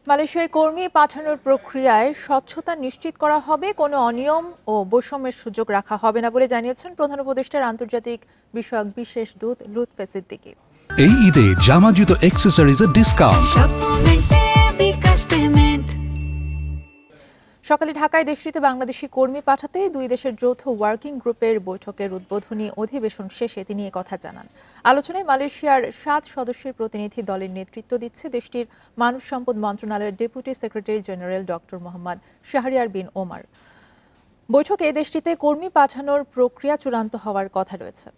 মালয়েশিয়ায় কর্মী পাঠানোর প্রক্রিয়ায় স্বচ্ছতা নিশ্চিত করা হবে, কোনো অনিয়ম ও বৈষম্যের সুযোগ রাখা হবে না বলে জানিয়েছেন প্রধান উপদেষ্টার আন্তর্জাতিক বিষয়ক বিশেষ দূত লুৎফে সিদ্দিকী। এই ঈদে জামা জুতো অ্যাক্সেসরিজের ডিসকাউন্ট। সকালে ঢাকায় দেশটিতে বাংলাদেশি কর্মী পাঠাতে দুই দেশের যৌথ ওয়ার্কিং গ্রুপের বৈঠকের উদ্বোধনী অধিবেশন শেষে তিনি কথা জানান। আলোচনায় মালয়েশিয়ার 7 সদস্যের প্রতিনিধি দলের নেতৃত্ব দিচ্ছে দেশটির মানব সম্পদ মন্ত্রণালয়ের deputy secretary general doctor Mohammad Shahriar bin Omar. বৈঠকে দেশটিতে কর্মী পাঠানোর প্রক্রিয়া চূড়ান্ত হওয়ার কথা রয়েছে।